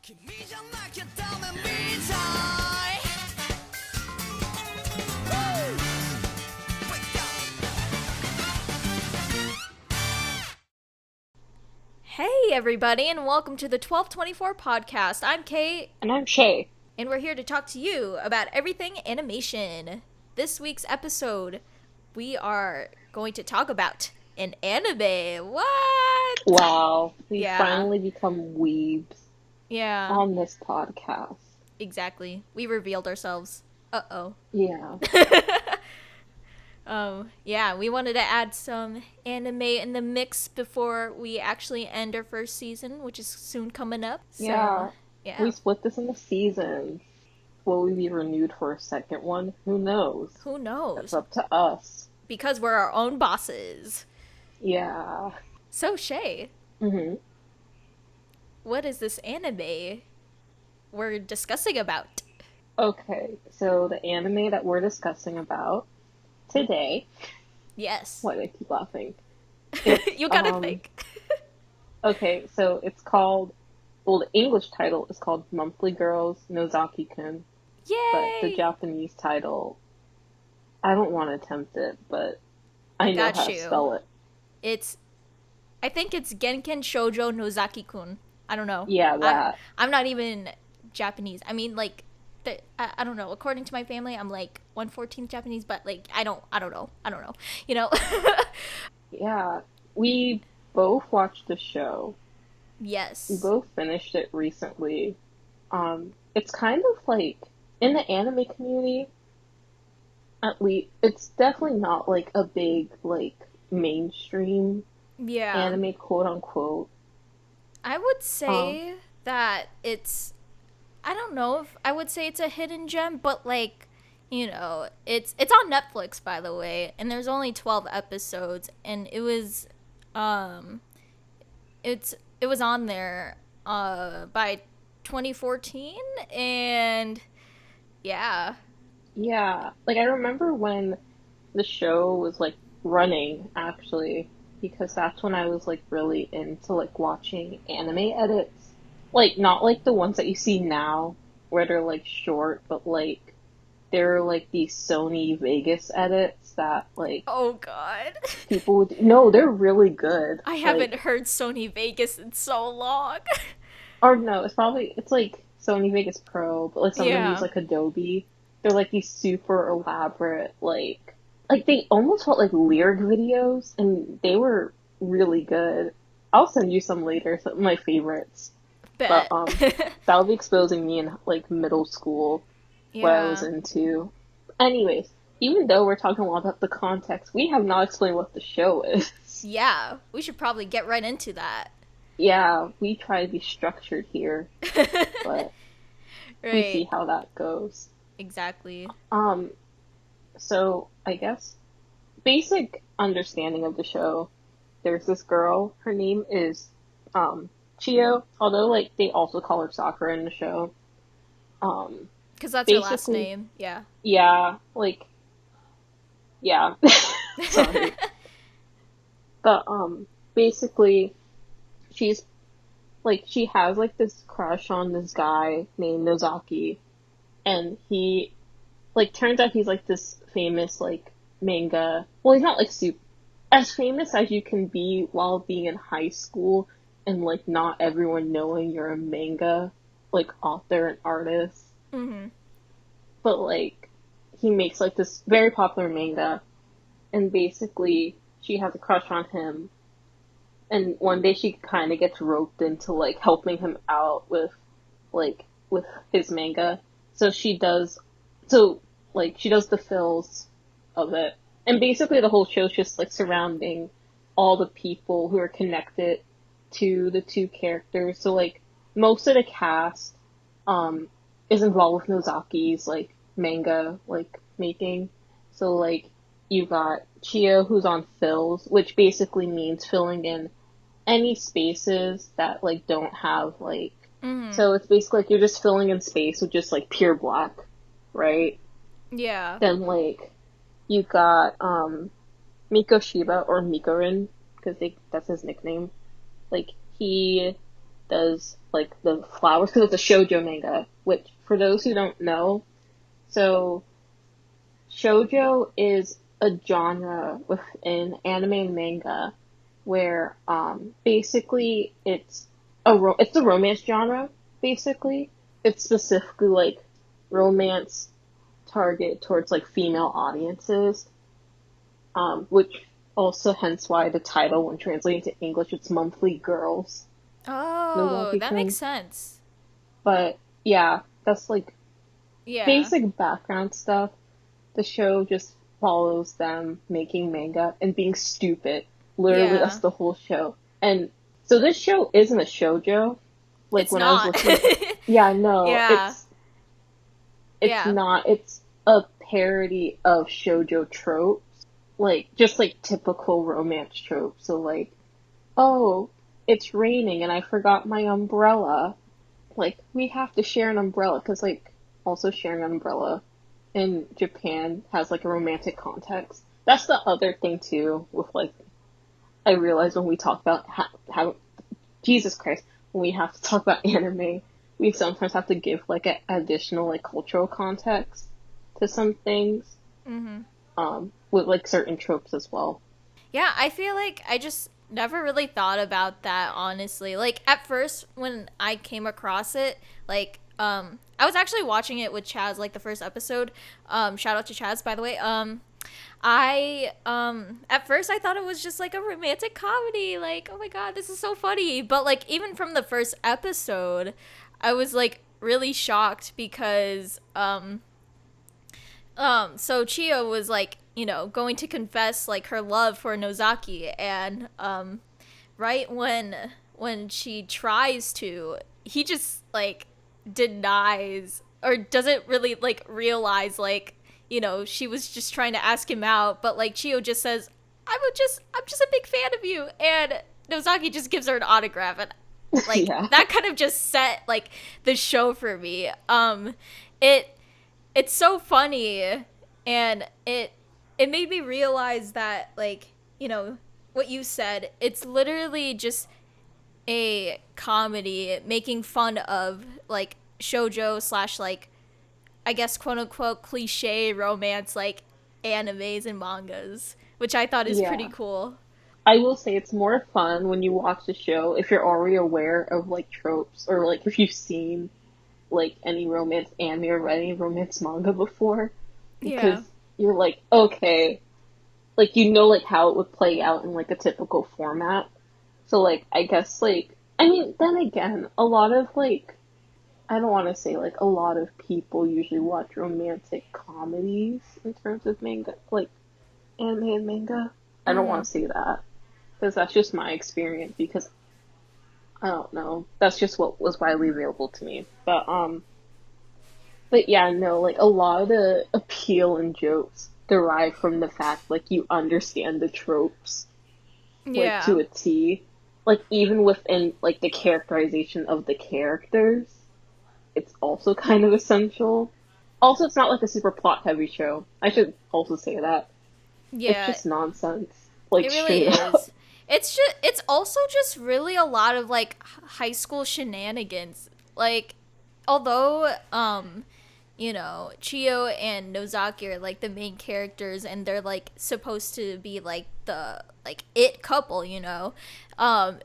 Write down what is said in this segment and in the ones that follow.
Hey everybody, and welcome to the 1224 podcast. I'm Kate. And I'm Shay. And we're here to talk to you about everything animation. This week's episode, we are going to talk about an anime. What? Wow. We finally become weebs. Yeah. On this podcast. Exactly. We revealed ourselves. Uh-oh. Yeah. Yeah, we wanted to add some anime in the mix before we actually end our first season, which is soon coming up. So, yeah. We split this into seasons. Will we be renewed for a second one? Who knows? Who knows? It's up to us. Because we're our own bosses. Yeah. So, Shay. Mm-hmm. What is this anime we're discussing about? Okay, so the anime that we're discussing about today. Yes. Why do I keep laughing? You gotta think. Okay, so it's called, well, the English title is called Monthly Girls Nozaki-kun. Yay! But the Japanese title, I don't want to attempt it, but I know how to spell it. I think it's Gekkan Shoujo Nozaki-kun. I don't know. Yeah, that. I'm not even Japanese. I mean, like, I don't know. According to my family, I'm like 1/14 Japanese, but like I don't know. You know? Yeah, we both watched the show. Yes. We both finished it recently. It's kind of like in the anime community. At least, it's definitely not like a big like mainstream anime, quote unquote. I would say that it's, I don't know if I would say it's a hidden gem, but like, you know, it's on Netflix, by the way, and there's only 12 episodes, and it was on there by 2014, and yeah. Yeah, like I remember when the show was like running actually, because that's when I was like really into like watching anime edits. Like not like the ones that you see now where they're like short, but like they're like these Sony Vegas edits that like Oh god. people would no, they're really good. I haven't heard Sony Vegas in so long. Or no, it's like Sony Vegas Pro, but like some of them use like Adobe. They're like these super elaborate like they almost felt like lyric videos, and they were really good. I'll send you some later, some of my favorites. Bet. But that'll be exposing me in like middle school, what I was into. Anyways, even though we're talking a lot about the context, we have not explained what the show is. Yeah, we should probably get right into that. Yeah, we try to be structured here, but we see how that goes. Exactly. So I guess basic understanding of the show. There's this girl. Her name is Chio. Although like they also call her Sakura in the show. Because that's her last name. Yeah. Yeah. Like. Yeah. Sorry. But basically, she's like she has like this crush on this guy named Nozaki, and he like turns out he's like this famous like manga. Well, he's not like super as famous as you can be while being in high school, and like not everyone knowing you're a manga like author and artist. Mm-hmm. But like he makes like this very popular manga, and basically she has a crush on him. And one day she kind of gets roped into like helping him out with his manga. So she does the fills of it. And basically the whole show's just like surrounding all the people who are connected to the two characters. So like most of the cast is involved with Nozaki's like manga like making. So like you got Chio, who's on fills, which basically means filling in any spaces that like don't have like so it's basically like you're just filling in space with just like pure black, right? Yeah. Then like you got Miko Shiba, or Mikorin, because that's his nickname. Like he does like the flowers because it's a shoujo manga. Which, for those who don't know, so shoujo is a genre within anime and manga where basically it's the romance genre basically. It's specifically like romance target towards like female audiences, which also hence why the title, when translated to English, it's monthly girls Oh, that Nozaki-kun. makes sense. But yeah, that's like Yeah. basic background stuff. The show just follows them making manga and being stupid. Literally, that's Yeah. the whole show. And so this show isn't a shoujo. Like It's when I was not. looking, yeah, no, Yeah. it's Yeah. not. It's a parody of shoujo tropes, like just like typical romance tropes. So like, oh, it's raining and I forgot my umbrella. Like we have to share an umbrella because like also sharing an umbrella in Japan has like a romantic context. That's the other thing too with like I realized when we talk about how Jesus Christ, when we have to talk about anime, we sometimes have to give like an additional like cultural context to some things, Mhm. with like certain tropes as well. Yeah, I feel like I just never really thought about that honestly. Like at first when I came across it, like I was actually watching it with Chaz like the first episode. Shout out to Chaz by the way. I at first I thought it was just like a romantic comedy. Like, oh my god, this is so funny. But like even from the first episode, I was like really shocked because so Chio was like, going to confess like her love for Nozaki, and right when she tries to, he just like denies or doesn't really like realize like, she was just trying to ask him out, but like Chio just says, I'm just a big fan of you, and Nozaki just gives her an autograph, and like Yeah, that kind of just set like the show for me. It it's so funny, and it made me realize that like, what you said, it's literally just a comedy making fun of like shojo slash like, I guess, quote unquote cliche romance like animes and mangas, which I thought is pretty yeah. cool. I will say it's more fun when you watch the show if you're already aware of like tropes or like if you've seen like any romance anime or read any romance manga before because Yeah. you're like, okay, like you know like how it would play out in like a typical format. So like I guess like I mean then again, a lot of like I don't want to say like a lot of people usually watch romantic comedies in terms of manga, like anime and manga. I don't want Mm-hmm. to say that because that's just my experience because I don't know. That's just what was widely available to me. But yeah, no, like a lot of the appeal and jokes derive from the fact like you understand the tropes like to Yeah. a T. Like even within like the characterization of the characters, it's also kind of essential. Also, it's not like a super plot heavy show. I should also say that. It's Yeah. just nonsense. Like It really straight up. is. It's also just really a lot of like high school shenanigans. Like although Chio and Nozaki are like the main characters, and they're like supposed to be like the like it couple, Um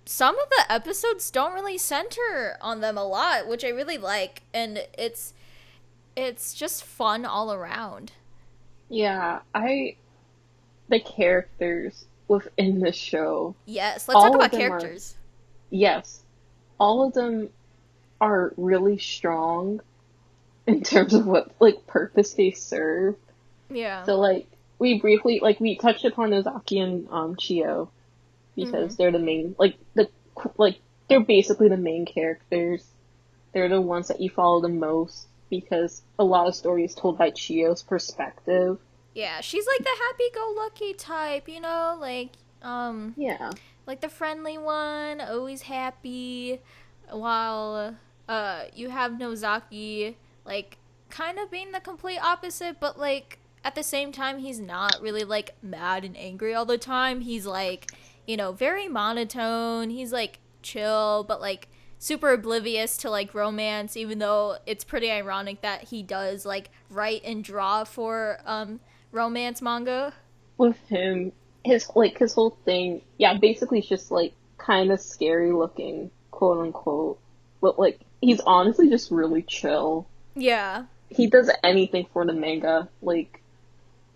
some of the episodes don't really center on them a lot, which I really like, and it's just fun all around. Yeah, I the characters within the show, Yes, let's talk all of about them are characters. yes, all of them are really strong in terms of what like purpose they serve. Yeah. So like we briefly like we touched upon Nozaki and Chio because Mhm. they're the main like they're basically the main characters. They're the ones that you follow the most because a lot of stories told by Chio's perspective. Yeah, she's like the happy-go-lucky type, Yeah. like the friendly one, always happy, while you have Nozaki like kind of being the complete opposite, but like at the same time he's not really like mad and angry all the time. He's like, very monotone. He's like chill, but like super oblivious to like romance, even though it's pretty ironic that he does like write and draw for romance manga. With him, his whole thing, yeah, basically it's just like kind of scary looking, quote unquote, but like he's honestly just really chill. Yeah. He does anything for the manga, like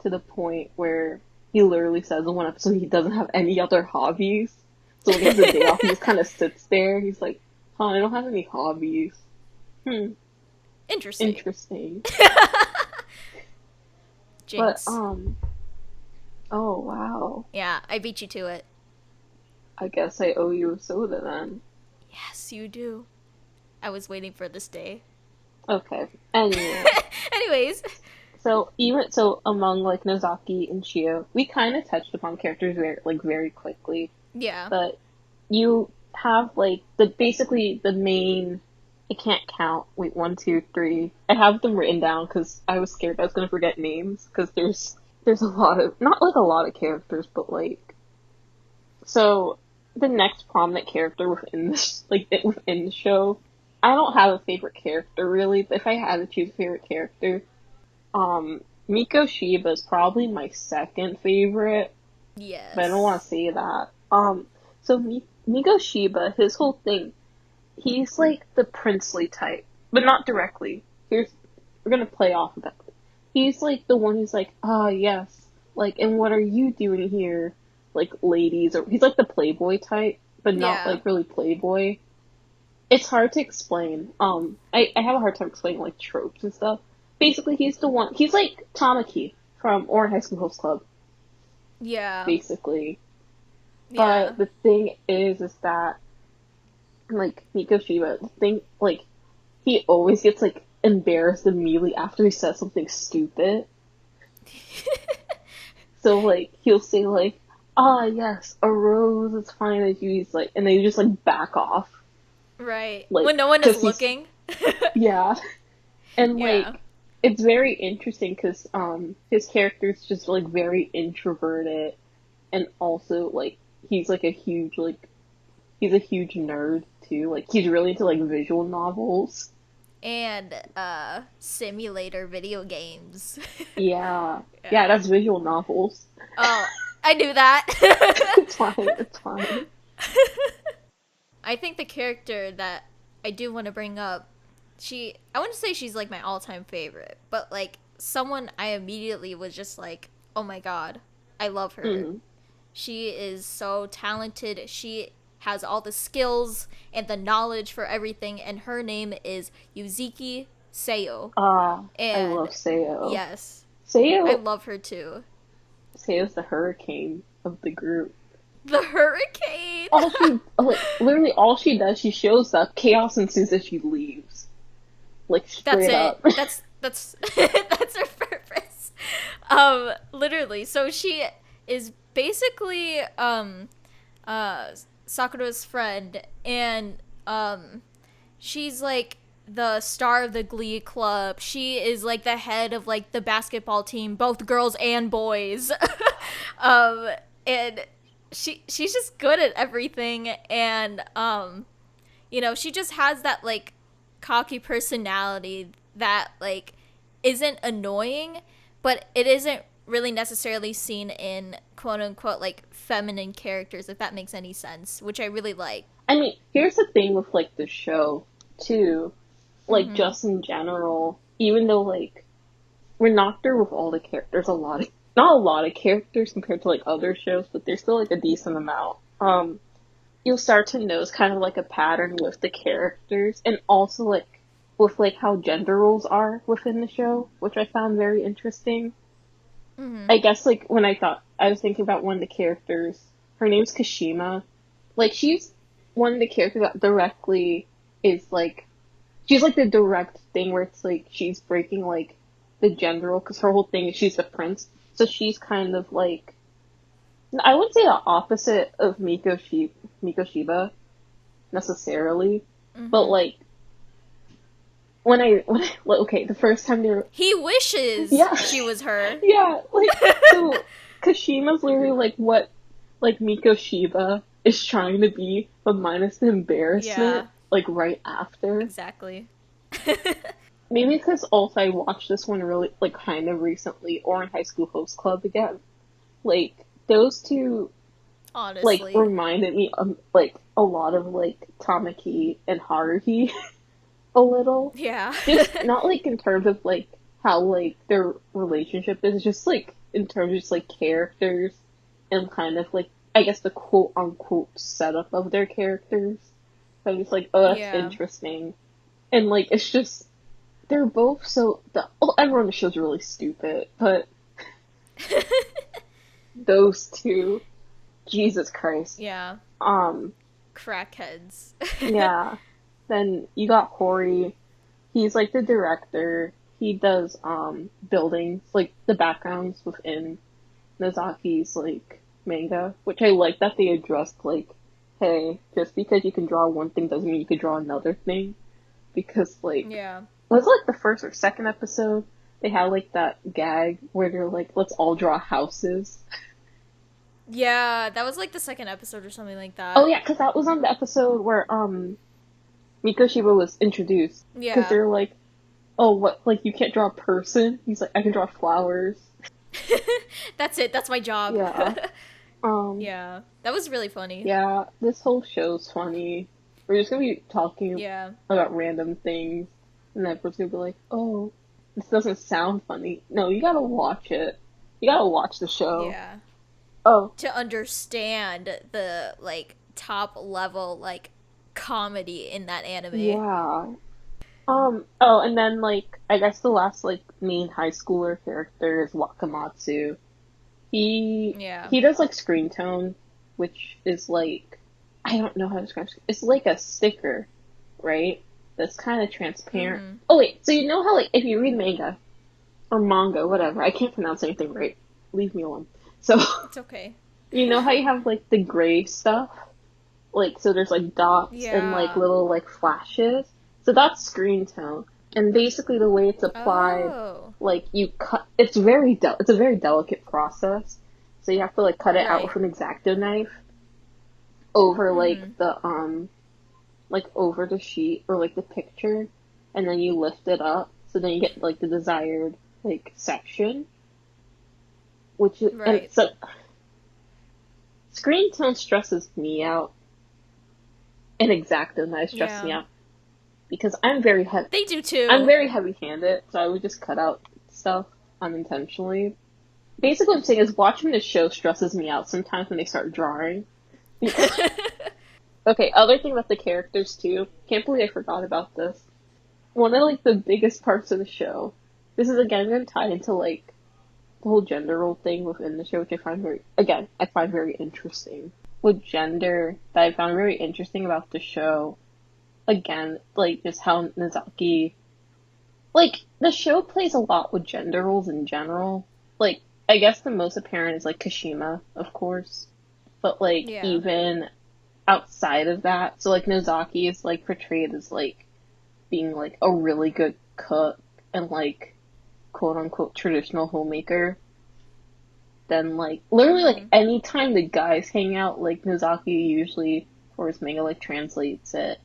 to the point where he literally says in one episode he doesn't have any other hobbies. So when he has a day off, he just kind of sits there. He's like, "Huh, I don't have any hobbies." Interesting. Interesting. Jinx. But oh wow. Yeah, I beat you to it. I guess I owe you a soda then. Yes, you do. I was waiting for this day. Okay. Anyway. Anyways. So among like Nozaki and Shio, we kind of touched upon characters very quickly. Yeah. But you have like basically the main. I can't count. Wait, 1, 2, 3. I have them written down because I was scared I was gonna forget names because there's a lot of not like a lot of characters, but like so the next prominent character within this within the show. I don't have a favorite character really, but if I had to choose a favorite character, Miko Shiba is probably my second favorite. Yes. But I don't want to say that. So Miko Shiba, his whole thing, he's like the princely type, but not directly. We're gonna play off of that. He's like the one who's like, yes, like, and what are you doing here, like, ladies? Or he's like the playboy type, but not like really playboy. It's hard to explain. I have a hard time explaining like tropes and stuff. Basically, he's the one. He's like Tamaki from Orange High School Host Club. Yeah. Basically. Yeah. But the thing is that, like, Miko Shiba, the thing, like, he always gets, like, embarrassed immediately after he says something stupid. So, like, he'll say, like, yes, a rose is fine as you, he's like, and then you just, like, back off. Right. Like, when no one is looking. Yeah. And, like, it's very interesting because, his character is just, like, very introverted, and also, like, he's, like, he's a huge nerd, too. Like, he's really into, like, visual novels. And, simulator video games. Yeah, that's visual novels. Oh, I knew that. It's fine. I think the character that I do want to bring up, I wouldn't say she's, like, my all-time favorite, but, like, someone I immediately was just like, oh my god, I love her. Mm-hmm. She is so talented. She has all the skills and the knowledge for everything, and her name is Yuzuki Seo. I love Seo. Yes. Seo. I love her too. Seo's the hurricane of the group. The hurricane? Literally all she does, she shows up, chaos ensues as she leaves. Like, straight up. That's that's her purpose. Literally. So she is basically, Sakura's friend, and she's like the star of the glee club. She is like the head of like the basketball team, both girls and boys. And she's just good at everything, and you know, she just has that like cocky personality that like isn't annoying, but it isn't really necessarily seen in quote unquote like feminine characters, if that makes any sense, which I really like. I mean, here's the thing with like the show too, like just in general, even though like we're not through with all the characters, not a lot of characters compared to like other shows, but there's still like a decent amount. You'll start to notice kind of like a pattern with the characters, and also like with like how gender roles are within the show, which I found very interesting. I guess, like, when I was thinking about one of the characters, her name's Kashima. Like, she's one of the characters that directly is, like, she's, like, the direct thing where it's, like, she's breaking, like, the gender role, because her whole thing is she's the prince. So she's kind of, like, I wouldn't say the opposite of Miko Shiba, necessarily, but, like, okay, the first time they were... He wishes she was her. Yeah, like, so, Kashima's literally, like, what, like, Miko Shiba is trying to be, but minus the Yeah, embarrassment, like right after. exactly. Maybe because also I watched this one really, like, kind of recently, or in High School Host Club again. Like, those two, like, Honestly. reminded me of, like, a lot of, like, Tamaki and Haruhi a little. Yeah. Just, not, like, in terms of, like, how, like, their relationship is, just, like, in terms of just, like, characters and kind of, like, I guess the quote-unquote setup of their characters. So I'm just like, oh, that's Yeah. interesting. And, like, it's just, they're both so, well, everyone on the show's really stupid, but those two, Jesus Christ. Yeah. Um, Crackheads. yeah. Then you got Hori. He's like the director. He does buildings, like the backgrounds within Nozaki's like manga, which I like that they addressed like, hey, just because you can draw one thing doesn't mean you can draw another thing. Because like Yeah. was it like the first or second episode? They had like that gag where they're like, let's all draw houses. Yeah, that was like the second episode or something like Oh that. yeah, because that was on the episode where Mikoshima was introduced. Because Yeah. they're like, oh, what? Like you can't draw a person? He's like, I can draw flowers. That's it. That's my job. Yeah. Um. Yeah. That was really funny. Yeah. This whole show's funny. We're just gonna be talking Yeah. about random things, and then everyone's gonna be like, oh, this doesn't sound funny. No, you gotta watch it. You gotta watch the show. Yeah. Oh, To understand the like top level like comedy in that anime. yeah. Oh, and then, like, I guess the last, like, main high schooler character is Wakamatsu. Yeah. He does, like, screen tone, which is, like, I don't know how to describe it. It's like a sticker, right? That's kind of transparent. Mhm. Oh, wait, so you know how, like, if you read manga, or manga, whatever, I can't pronounce anything right. Leave me alone. So, It's okay. you know how you have, like, the gray stuff? Like, so there's like dots and like Yeah. little like flashes. So that's screen tone. And basically the way it's applied, Oh. like you cut, it's a very delicate process. So you have to like cut it out Right. with an X-Acto knife over Mhm. like over the sheet or like the picture, and then you lift it up. So then you get like the desired like section, which is, and Right. so screen tone stresses me out, and X-Acto knife stresses me Yeah. out because I'm very heavy. They do I'm too. very heavy-handed, so I would just cut out stuff unintentionally. Basically, what I'm saying is watching the show stresses me out sometimes when they start drawing. Okay, other thing about the characters too. Can't believe I forgot about this. One of like the biggest parts of the show. This is again going to tie into like the whole gender role thing within the show, which I find very interesting. With gender, that I found very interesting about the show. Again, like just how Nozaki, like the show plays a lot with gender roles in general. Like I guess the most apparent is like Kashima, of course, but like Yeah. even outside of that, so like Nozaki is like portrayed as like being like a really good cook and like quote unquote traditional homemaker. Then like literally like Mhm. anytime the guys hang out, like Nozaki usually for his manga like translates it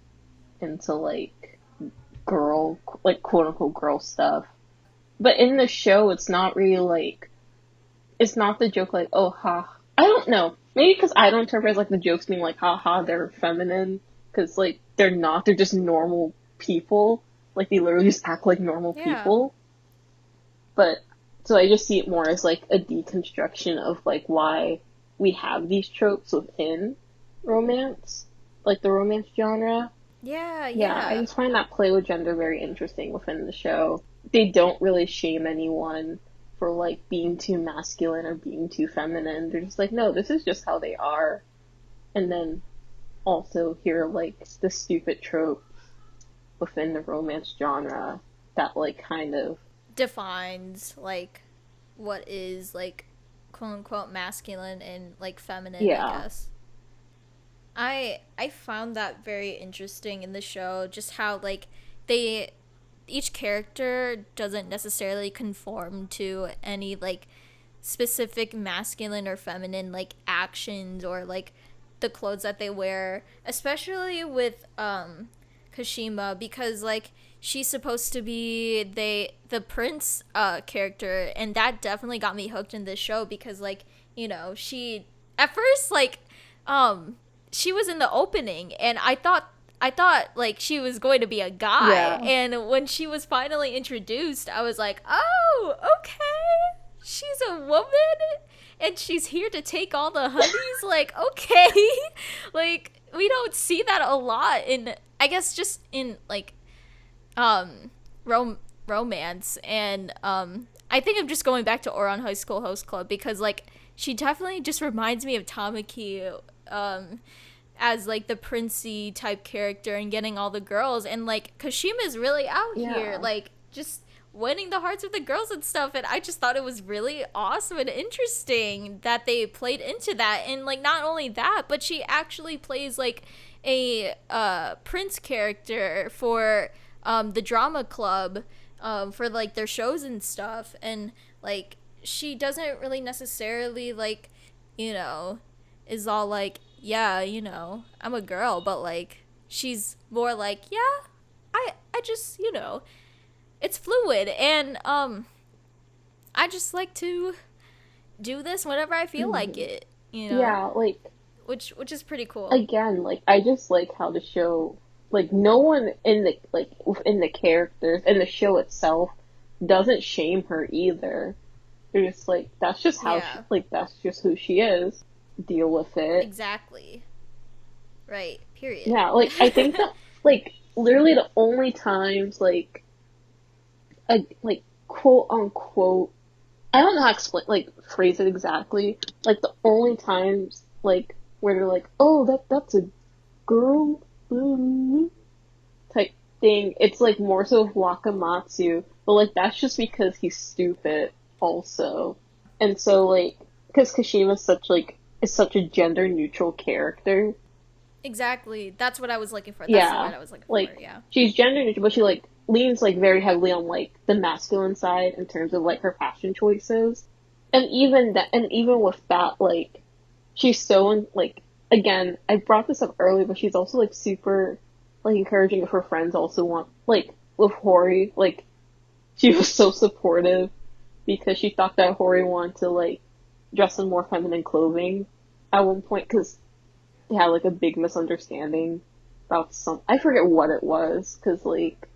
into like girl, like quote unquote girl stuff. But in the show, it's not really like, it's not the joke like, oh ha. I don't know. Maybe because I don't interpret it as like the jokes being like, ha ha, they're feminine. Because like, they're not, they're just normal people. Like, they literally just act like normal Yeah. people. But, so I just see it more as like a deconstruction of like why we have these tropes within romance. Like the romance genre. Yeah. Yeah, I Yeah. just find that play with gender very interesting within the show. They don't really shame anyone for like being too masculine or being too feminine. They're just like, no, this is just how they are. And then also hear like the stupid trope within the romance genre that like kind of Defines like what is like quote unquote masculine and like feminine, I yeah. guess. I found that very interesting in the show, just how like they each character doesn't necessarily conform to any like specific masculine or feminine like actions or like the clothes that they wear, especially with Kashima, because like she's supposed to be the prince character, and that definitely got me hooked in this show because like, you know, she at first like she was in the opening and I thought like she was going to be a guy, Yeah. and when she was finally introduced, I was like, "Oh, okay. She's a woman and she's here to take all the honeys." Like, okay. Like we don't see that a lot in, I guess, just in like um romance, and I think I'm just going back to Oran High School Host Club because like she definitely just reminds me of Tamaki as like the princey type character and getting all the girls, and like Kashima's really out here Yeah. like just winning the hearts of the girls and stuff, and I just thought it was really awesome and interesting that they played into that. And like not only that, but she actually plays like a prince character for the drama club, for like their shows and stuff, and like she doesn't really necessarily like, you know, is all like, yeah, you know, I'm a girl, but like she's more like, yeah, I just, you know, it's fluid, and I just like to do this whenever I feel like Hmm. it, you know, Yeah, like which is pretty cool. again, like I just like how the show, like no one in the like within the characters and the show itself doesn't shame her either. They're just like that's just how she, Yeah, like that's just who she is. Deal with it. exactly. Right. Period. Yeah, like I think that like literally the only times like quote unquote, I don't know how to explain like phrase it exactly. Like the only times like where they're like, oh that's a girl type thing. It's like more so of Wakamatsu, but like that's just because he's stupid also. And so like because Kashima's such like is such a gender neutral character. Exactly. That's what I was looking for. That's the Yeah. word I was looking for. Like Yeah. she's gender neutral, but she like leans like very heavily on like the masculine side in terms of like her fashion choices. And even that and even with that, like she's so like again, I brought this up earlier, but she's also like super like encouraging if her friends also want like with Hori, like she was so supportive because she thought that Hori wanted to like dress in more feminine clothing at one point because they had like a big misunderstanding about some I forget what it was because like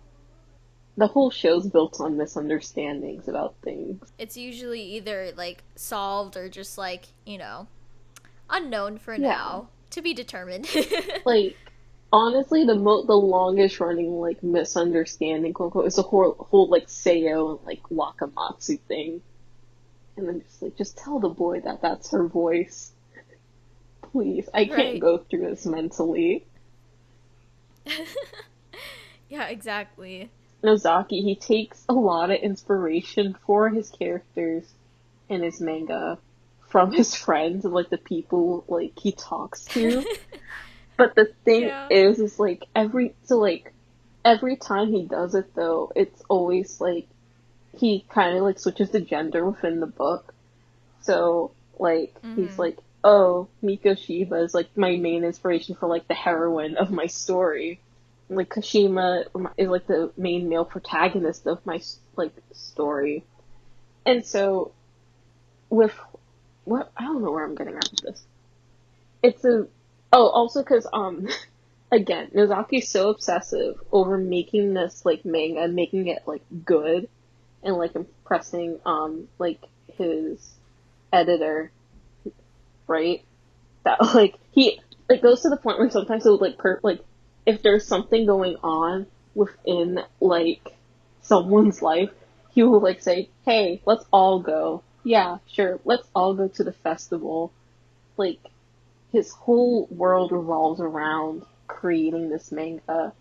the whole show's built on misunderstandings about things. It's usually either like solved or just like, you know, unknown for Yeah, now, to be determined. like honestly, the longest running like misunderstanding, quote unquote, is the whole like Seiyo and like Wakamatsu thing, and I'm just like, just tell the boy that that's her voice, please. I can't Right. go through this mentally. Yeah, exactly. Nozaki, he takes a lot of inspiration for his characters in his manga from his friends and like the people like he talks to. But the thing Yeah. is like every time he does it though, it's always like he kind of like switches the gender within the book. So like he's Mhm. like, oh, Miko Shiba is like my main inspiration for like the heroine of my story. Like Kashima is like the main male protagonist of my like story. And so with what I don't know where I'm getting at with this. It's a oh also because again Nozaki's so obsessive over making this like manga, making it like good and like impressing like his editor, right? That like he like goes to the point where sometimes it would like like if there's something going on within like someone's life, he will like say, "Hey, let's all go." Yeah, sure. Let's all go to the festival. Like his whole world revolves around creating this manga,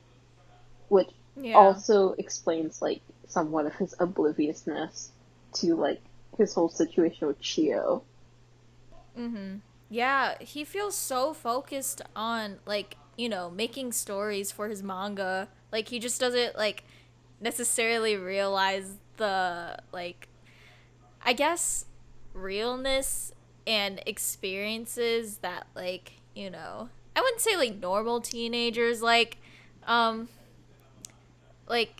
which Yeah. also explains like somewhat of his obliviousness to like his whole situation with Chio. Mhm. Yeah, he feels so focused on like, you know, making stories for his manga. Like he just doesn't like necessarily realize the like, I guess, realness and experiences that like, I wouldn't say like normal teenagers um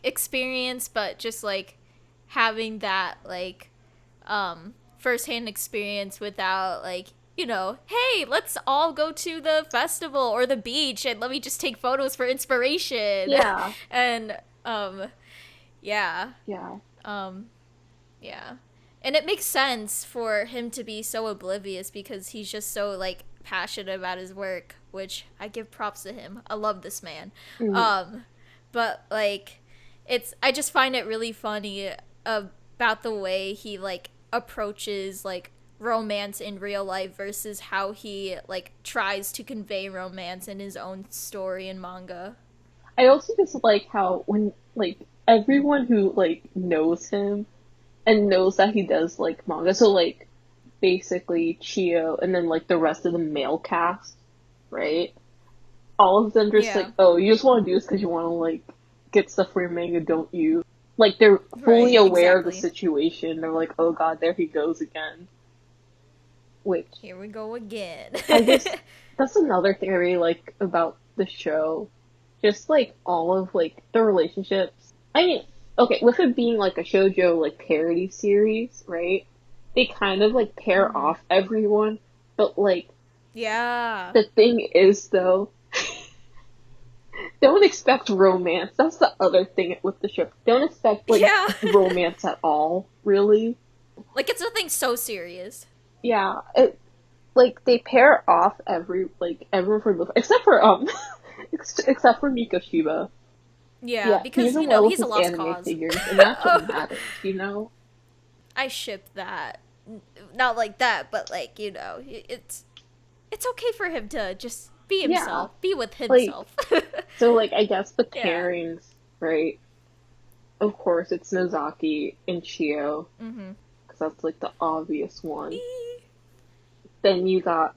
experience, but just like having that like firsthand experience without like hey, let's all go to the festival or the beach and let me just take photos for inspiration. Yeah. And yeah. Yeah. um yeah, and it makes sense for him to be so oblivious because he's just so like passionate about his work, which I give props to him. I love this man. Mm. um but like I just find it really funny about the way he like approaches like romance in real life versus how he like tries to convey romance in his own story and manga. I also just like how when like everyone who like knows him and knows that he does like manga, so like basically Chio and then like the rest of the male cast, right? All of them just like, Yeah, oh, you just want to do this because you want to like get stuff for your manga, don't you? Like they're fully right, aware of the exactly. situation. They're like, oh god, there he goes again. Which Here we go again. I guess that's another thing I really like about the show. Just like all of like the relationships. I mean, okay, with it being like a shoujo like parody series, right? They kind of like pair Hmm. off everyone, but like Yeah. the thing is though, don't expect romance. That's the other thing with the show. Don't expect like Yeah. romance at all, really. Like it's nothing so serious. Yeah, it like they pair off everyone for the except for except for Mikoshiba. Yeah, Yeah, he's because in love with he's a his lost anime cause. figures, and that's what matters, you know? I ship that. Not like that, but like it's okay for him to just be Yeah, himself, be with like, himself. so, like, I guess the Yeah. pairings, right? Of course, it's Nozaki and Chio, Mhm. because that's, like, the obvious one. Then you got,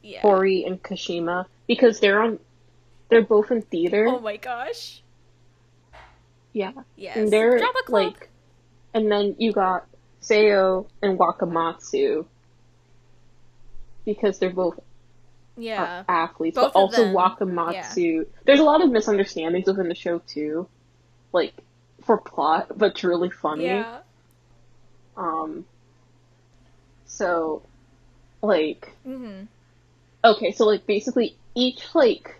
Yeah. Hori and Kashima, because they're both in theater. Oh my gosh. Yeah. And Yes. they're, Drama club. like, and then you got Seo and Wakamatsu, because they're both Yeah. athletes, but Both of also them. Yeah. Wakamatsu. There's a lot of misunderstandings within the show too, like for plot, but it's really funny. Yeah. Um, so like Mhm. okay, so like basically each like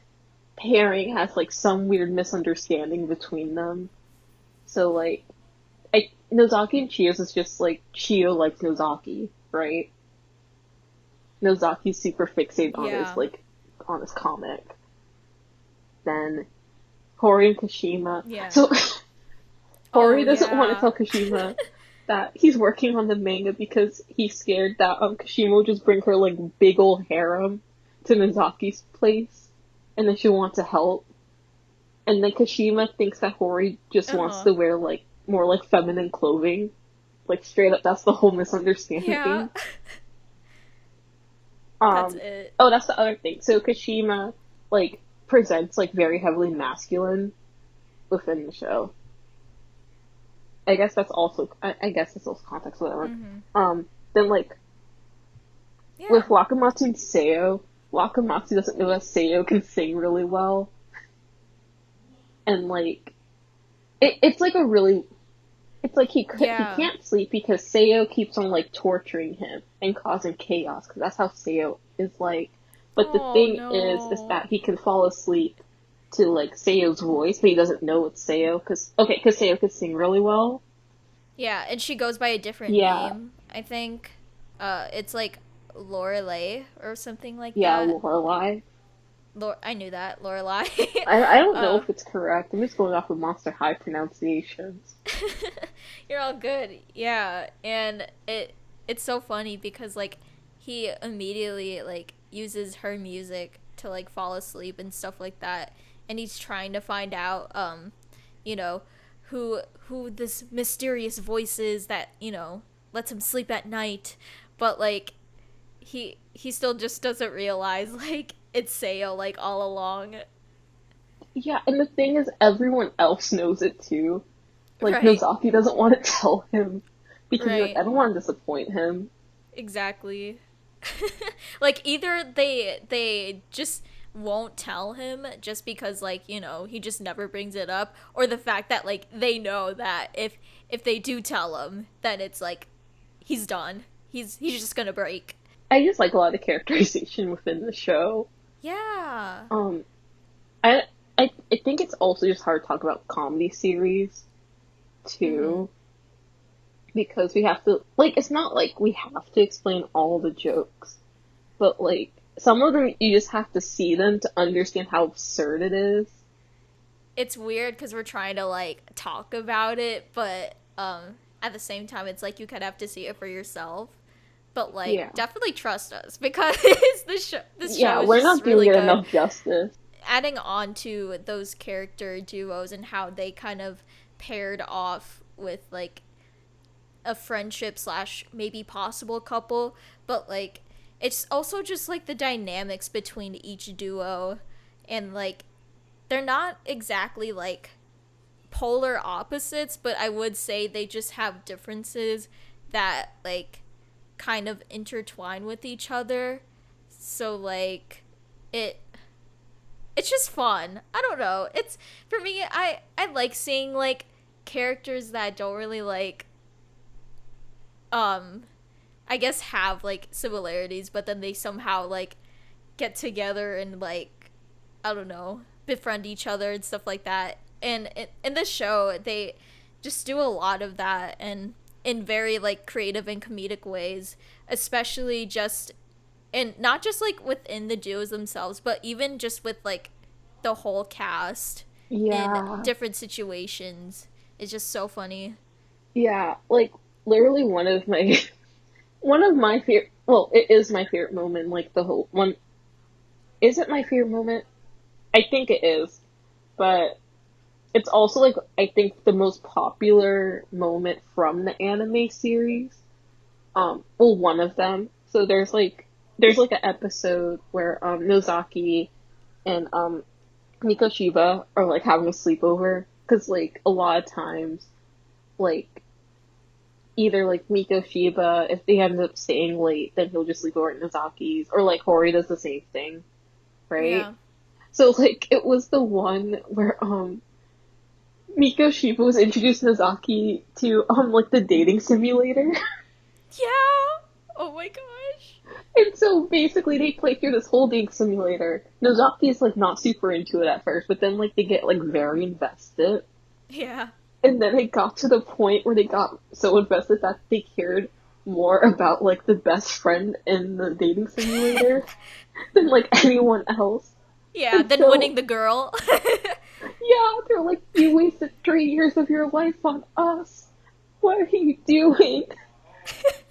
pairing has like some weird misunderstanding between them. So like Nozaki and Chio's is just like Chio likes Nozaki, right? Nozaki's super fixated Yeah. on his comic. Then Hori and Kashima. Yeah. So Oh Hori doesn't want to yeah. tell Kashima that he's working on the manga because he's scared that Kashima will just bring her like big old harem to Nozaki's place, and then she'll want to help. And then Kashima thinks that Hori just wants Uh-huh. to wear like more like feminine clothing. Like straight up, that's the whole Yeah. misunderstanding. That's Um, it. oh, that's the other thing. So Kashima like presents like very heavily masculine within the show. I guess that's also I guess it's also context, whatever. Mhm. Then like with Yeah. Wakamatsu and Seo, Wakamatsu doesn't know that Seo can sing really well, and like it's like a really it's like he Yeah. can't sleep because Seo keeps on like torturing him and causing chaos because that's how Seo is like. But the Oh thing is no. that he can fall asleep to like Seo's voice, but he doesn't know it's Seo because Seo can sing really well. Yeah, and she goes by a different Yeah, name, I think. It's like Lorelei or something like yeah, that. Lorelai. I knew that, Lorelei. I don't know uh, if it's correct. I'm just going off of Monster High pronunciations. you're all good. Yeah, and it's so funny because like he immediately like uses her music to like fall asleep and stuff like that, and he's trying to find out you know, who this mysterious voice is that, lets him sleep at night, but like he still just doesn't realize like it's Seo like all along. Yeah, and the thing is, everyone else knows it too. Like, Right. Nozaki doesn't want to tell him because he's like, Right. I don't want to disappoint him. Exactly. Like either they just won't tell him just because like, you know, he just never brings it up, or the fact that like they know that if they do tell him, then it's like he's done. He's just gonna break. I just like a lot of characterization within the show. Yeah. Um, I I think it's also just hard to talk about comedy series Mm-hmm. too, because we have to, like, it's not like we have to explain all the jokes, but like some of them you just have to see them to understand how absurd it is. It's weird because we're trying to like talk about it, but at the same time it's like you kind of have to see it for yourself. But like Yeah. definitely trust us because this show Yeah, is we're just not doing really it good. enough justice. Adding on to those character duos and how they kind of paired off with like a friendship slash maybe possible couple, but like it's also just like the dynamics between each duo, and like they're not exactly like polar opposites, but I would say they just have differences that like kind of intertwine with each other. So like it it's just fun. I don't know. It's for me I like seeing like characters that don't really like um I guess have like similarities, but then they somehow like get together and like I don't know, befriend each other and stuff like that. And in this show, they just do a lot of that and in very like creative and comedic ways, especially just and not just like within the duos themselves, but even just with like the whole cast in Yeah. different situations. It's just so funny. Yeah, like literally one of my one of my favorite, well, it is my favorite moment, like the whole one. Is it my favorite moment? I think it is, but it's also like I think the most popular moment from the anime series. Well, one of them. So there's like an episode where Nozaki and Mikoshiba are like having a sleepover, because like a lot of times like either like Mikoshiba, if they end up staying late, then he'll just sleep over at Nozaki's, or like Hori does the same thing, right? Yeah. So like it was the one where Miko Shiba was introduced Nozaki to like the dating simulator. Yeah. Oh my gosh. And so basically they play through this whole dating simulator. Nozaki is like not super into it at first, but then like they get like very invested. Yeah. And then it got to the point where they got so invested that they cared more about like the best friend in the dating simulator than like anyone else. Yeah, And then winning so the girl. yeah, they're like, you wasted 3 years of your life on us. What are you doing?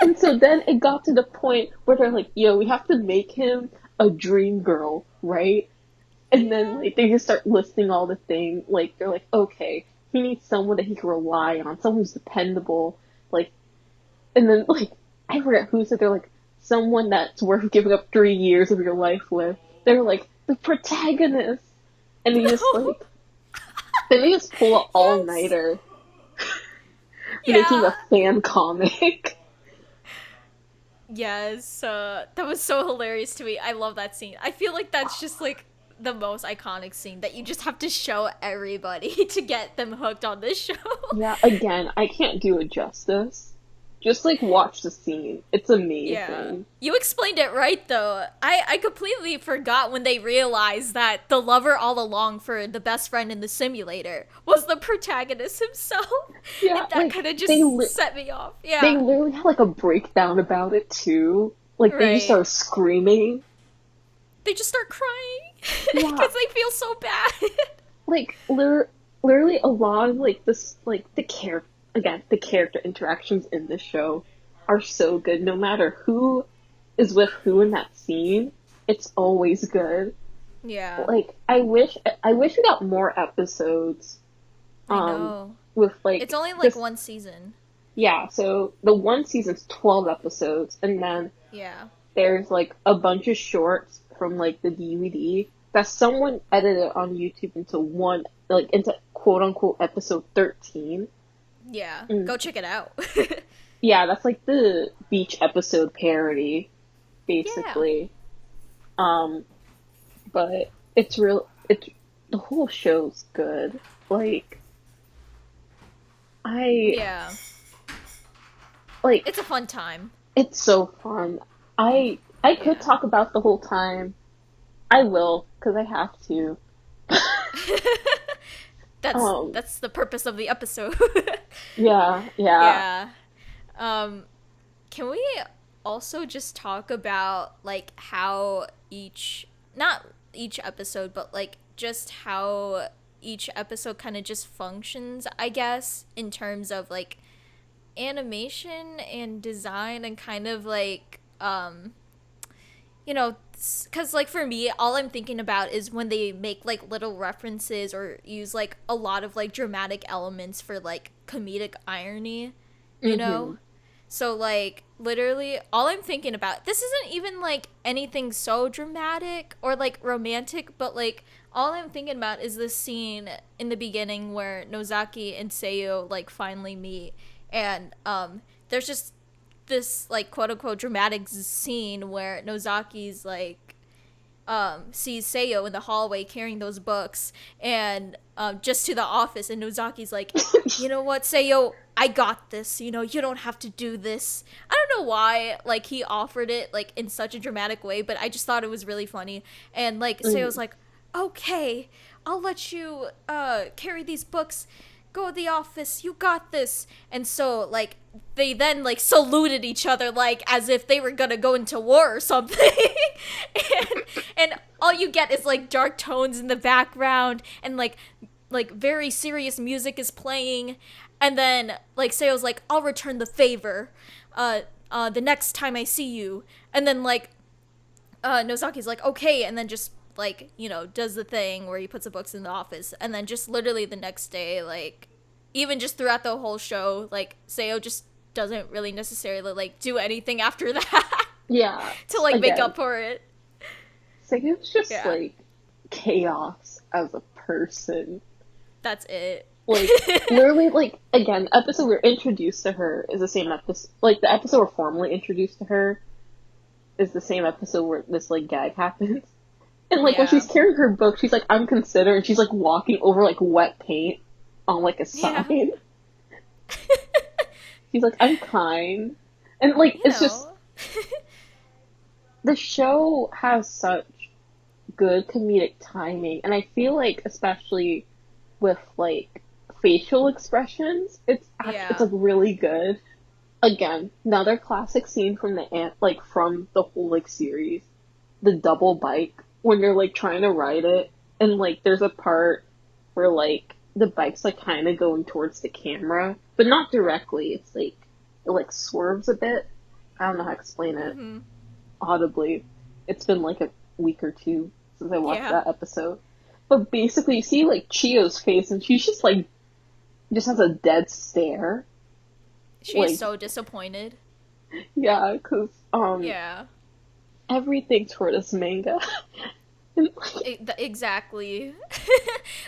And so then it got to the point where they're like, yo, we have to make him a dream girl, right? And then Yeah. like they just start listing all the things. Like they're like, okay, he needs someone that he can rely on, someone who's dependable. Like, and then like I forget who said, they're like, someone that's worth giving up 3 years of your life with. They're like the protagonist, and they just No. like then they just pull an all Yes. nighter making Yeah. a fan comic. Yes. That was so hilarious to me. I love that scene. I feel like that's just like the most iconic scene that you just have to show everybody to get them hooked on this show. Yeah, again, I can't do it justice. Just like watch the scene. It's Yeah. amazing. You explained it right though. I completely forgot when they realized that the lover all along for the best friend in the simulator was the protagonist himself. Yeah, And that like kind of they just set me off. they Yeah. literally had like a breakdown about it too. Like they just Right. started screaming. They just start crying Yeah, because they feel so bad. like literally a lot of like this like the character interactions in the show are so good. No matter who is with who in that scene, it's always good. Yeah, Like I wish we got more episodes I um know. with It's like only like this. one season. Yeah, so the one season's 12 episodes, and then Yeah. there's like a bunch of shorts from like the DVD that someone edited on YouTube into one, like into quote unquote episode 13. Yeah. And Go check it out. yeah, that's like the beach episode parody. Yeah. basically. Um, but it's real. It's the whole show's good. Like I Yeah. like It's a fun time. it's so fun. I could Yeah. talk about the whole time. I will because I have to. that's Um, that's the purpose of the episode. yeah, yeah. Yeah. Um can we also just talk about like how each not each episode but like just how each episode kind of just functions, I guess, in terms of like animation and design and kind of like you know, because like for me all I'm thinking about is when they make like little references or use like a lot of like dramatic elements for like comedic irony, you Mm-hmm. know. So like literally all I'm thinking about, this isn't even like anything so dramatic or like romantic, but like all I'm thinking about is this scene in the beginning where Nozaki and Seiyo like finally meet, and there's just this like quote unquote dramatic scene where Nozaki's like sees Seiyo in the hallway carrying those books, and just to the office, and Nozaki's like, you know what, Seiyo, I got this. You know, you don't have to do this. I don't know why, like, he offered it, like, in such a dramatic way, but I just thought it was really funny. And, like, Seiyo's Mm-hmm. like, okay, I'll let you carry these books. Go to the office. You got this. And so, like, they then, like, saluted each other, like, as if they were gonna go into war or something. and all you get is, like, dark tones in the background, and, like very serious music is playing, and then like Seo's like, I'll return the favor the next time I see you, and then like Nozaki's like, okay, and then just like, you know, does the thing where he puts the books in the office, and then just literally the next day, like even just throughout the whole show, like Seo just doesn't really necessarily like do anything after that Yeah. to like make Again, up for it. Sagan's just Yeah, like chaos as a person. that's it. Like literally, like again, episode we're introduced to her is the same episode. Like the episode we're formally introduced to her is the same episode where this like gag happens. And like when Yeah. she's carrying her book, she's like, "I'm considered," and she's like walking over like wet paint on like a Yeah. sign. She's like, "I'm kind," and like You it's just know. the show has such good comedic timing, and I feel like especially with like facial expressions, it's Yeah. like really good. Again, another classic scene from the like from the whole like series, the double bike when you're like trying to ride it, and like there's a part where like the bike's like kind of going towards the camera, but not directly. It's like it like swerves a bit. I don't know how to explain it Mm-hmm. audibly. It's been like a week or two since I watched Yeah. that episode. But basically, you see like Chio's face, and she's just like just has a dead stare. She's Like, so disappointed. yeah, because Yeah. everything's for this manga. And, like, Exactly.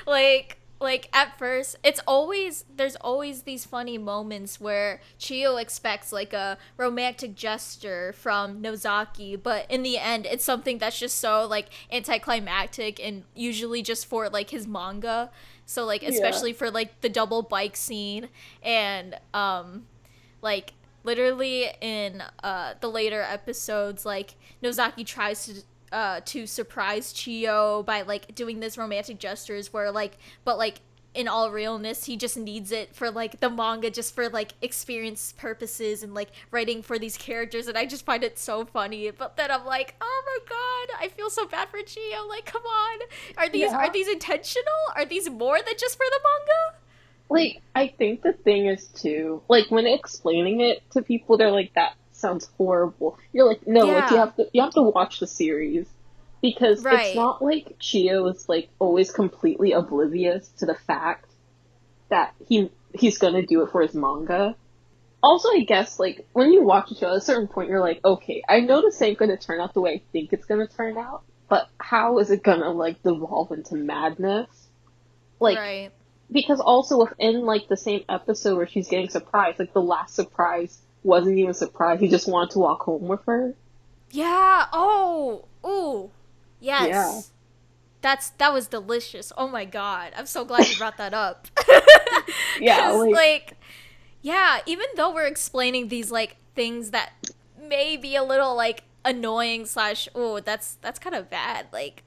like at first it's always there's always these funny moments where Chio expects like a romantic gesture from Nozaki, but in the end it's something that's just so like anticlimactic and usually just for like his manga. So like yeah, especially for like the double bike scene, and like literally in the later episodes, like Nozaki tries to surprise Chio by like doing this romantic gestures where like, but like in all realness he just needs it for like the manga, just for like experience purposes and like writing for these characters, and I just find it so funny. But then I'm like, oh my god, I feel so bad for Chio. Like, come on, are yeah. these intentional? Are these more than just for the manga? Like, I think the thing is too, like when explaining it to people, they're like, "That sounds horrible." You're like, "No, like Yeah, you have to watch the series because it's right. not like Chio is like always completely oblivious to the fact that he's gonna do it for his manga." Also, I guess like when you watch a show, at a certain point, you're like, "Okay, I know this ain't gonna turn out the way I think it's gonna turn out, but how is it gonna like devolve into madness?" Like Right. because also within like the same episode where she's getting surprised, like the last surprise wasn't even a surprise. He just wanted to walk home with her. Yeah. Oh. Ooh. Yeah. Yes. That was delicious. Oh my god. I'm so glad you brought that up. Yeah, Cuz like, like yeah, even though we're explaining these like things that may be a little like annoying slash oh that's kind of bad like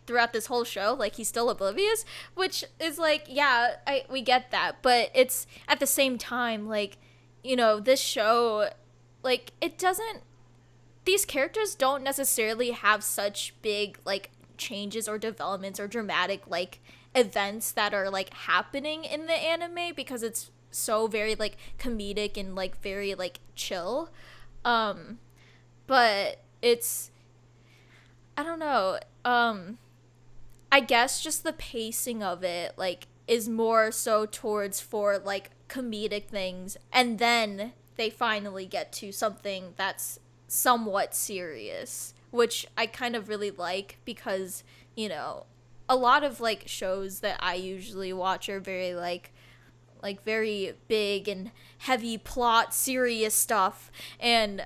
throughout this whole show like he's still oblivious, which is like yeah we get that, but it's at the same time like this show like it doesn't these characters don't necessarily have such big like changes or developments or dramatic like events that are like happening in the anime because it's so very like comedic and like very like chill. um but it's I don't know. I guess just the pacing of it like is more so towards for like comedic things, and then they finally get to something that's somewhat serious, which I kind of really like because, a lot of like shows that I usually watch are very like very big and heavy plot serious stuff, and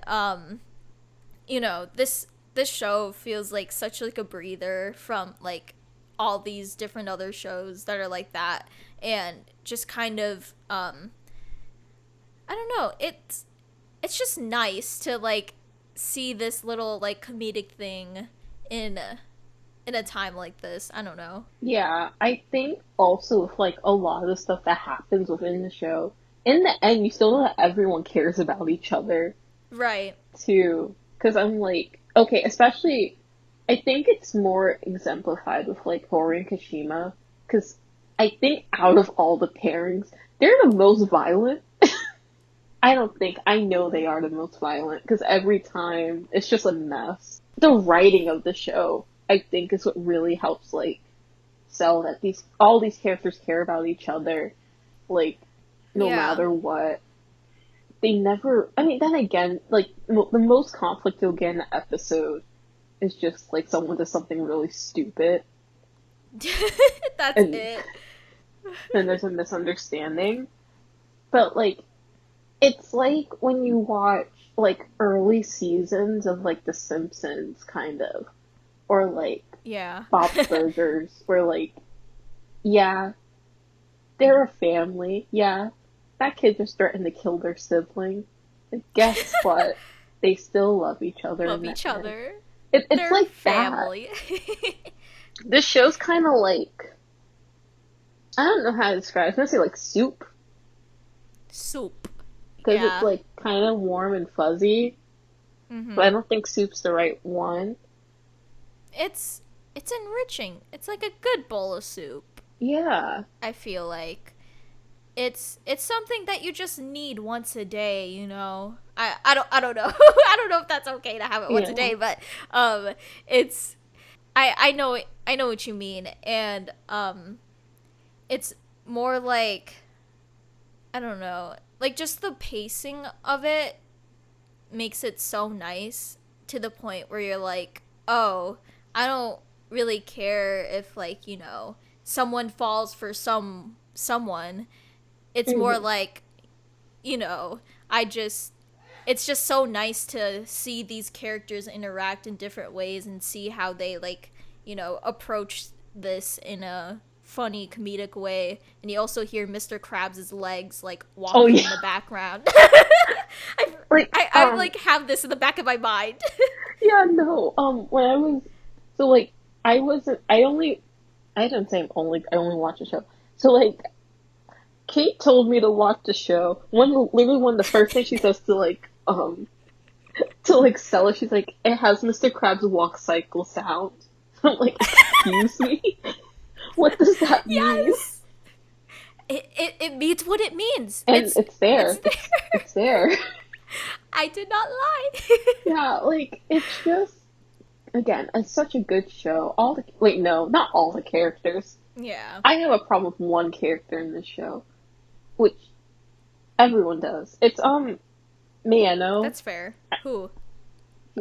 this show feels like such like a breather from like all these different other shows that are like that, and just kind of I don't know, it's just nice to like see this little like comedic thing in a time like this. I don't know. yeah, I think also with like a lot of the stuff that happens within the show, in the end, you still know that everyone cares about each other Right. too. Because I'm like, okay, especially, I think it's more exemplified with like Hori and Kashima. Because I think out of all the pairings, they're the most violent. I don't think, I know they are the most violent because every time it's just a mess. The writing of the show, I think, is what really helps like sell that all these characters care about each other, like no Yeah. matter what. They never. I mean, then again, like the most conflict you'll get in an episode is just like someone does something really stupid, That's and it. then there's a misunderstanding. But like, it's like when you watch like early seasons of like The Simpsons, kind of, or like Yeah. Bob's Burgers, where like, yeah, they're a family. Yeah, that kid just threatened to kill their sibling. But guess what? They still love each other in Love the each end. other. It's They're like that. family. This show's kind of like, I don't know how to describe it. I was gonna say like soup, Soup. because it's Yeah. like kind of warm and fuzzy, but I Mm-hmm. don't think soup's the right one. It's it's enriching. It's like a good bowl of soup. Yeah. I feel like it's something that you just need once a day. I don't know. I don't know if that's okay to have it once a Yeah. day, but it's I know what you mean, and it's more like I don't know, like just the pacing of it makes it so nice to the point where you're like, oh, I don't really care if like someone falls for someone. It's more Hmm. like I just it's just so nice to see these characters interact in different ways and see how they like approach this in a funny comedic way, and you also hear Mr. Krabs' legs like Oh walking yeah. in the background. Like I like have this in the back of my mind. yeah, no. When I was so like I wasn't I only I didn't say I only watch a show. So like Kate told me to watch the show. Literally one of the first things she says to like sell it, she's like, it has Mr. Krabs' walk cycle sound. I'm like, excuse me? What does that mean? Yes, it means what it means. And It's it's it's there. there. It's there. I did not lie. Yeah, like it's just again, it's such a good show. All the wait, no, not all the characters. Yeah, I have a problem with one character in this show, which everyone does. It's Mano. that's fair. Who?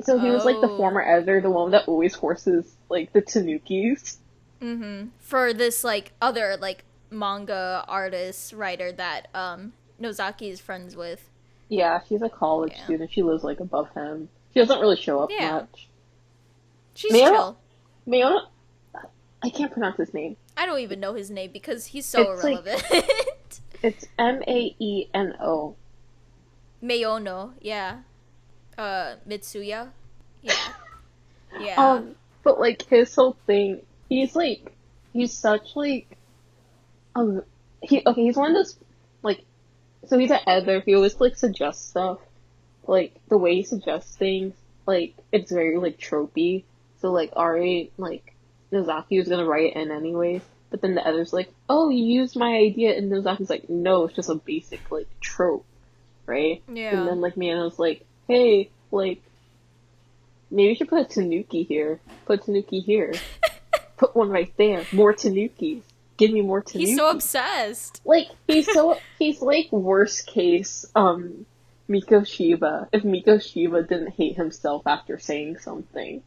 So he was like the Oh. former editor, the one that always forces like the Tanukis. Mm-hmm. For this like other like manga artist writer that Nozaki is friends with. Yeah, she's a college Yeah. student. She lives like above him. She doesn't really show up Yeah. much. She's Mayo, chill. Mayona, I can't pronounce his name. I don't even know his name because he's so It's like, irrelevant. it's Maeno. Mayono, yeah. Mitsuya. Yeah. Yeah. Um, but like his whole thing, he's such like, um, he's one of those, like, so he's an editor, he always like suggests stuff, like, the way he suggests things, like, it's very like tropey, so like, Ari, like, Nozaki was gonna write it in anyways, but then the editor's like, oh, you used my idea, and Nozaki's like, no, it's just a basic, like, trope, right? And Yeah. then like, Miano's like, hey, like, maybe you should put a Tanuki here. Put a Tanuki here. Put one right there. More Tanukis. Give me more He's so Tanuki. obsessed. Like, he's like worst case, Miko Shiba. If Miko Shiba didn't hate himself after saying something.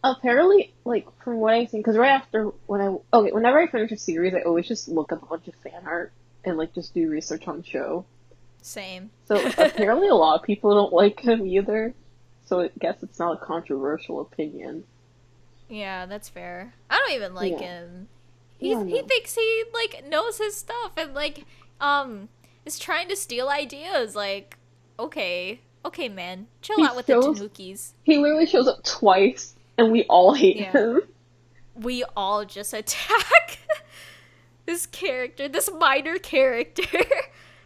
Apparently, like, from what I've seen, because right after, whenever I finish a series, I always just look up a bunch of fan art and, like, just do research on the show. Same. So, apparently a lot of people don't like him either. So I guess it's not a controversial opinion. Yeah, that's fair. I don't even like Yeah. him. Yeah, He no. thinks he like knows his stuff and like is trying to steal ideas. Like, okay, man, chill He out with the shows Tanukis. he literally shows up twice and we all hate Yeah, him. we all just attack this character, this minor character.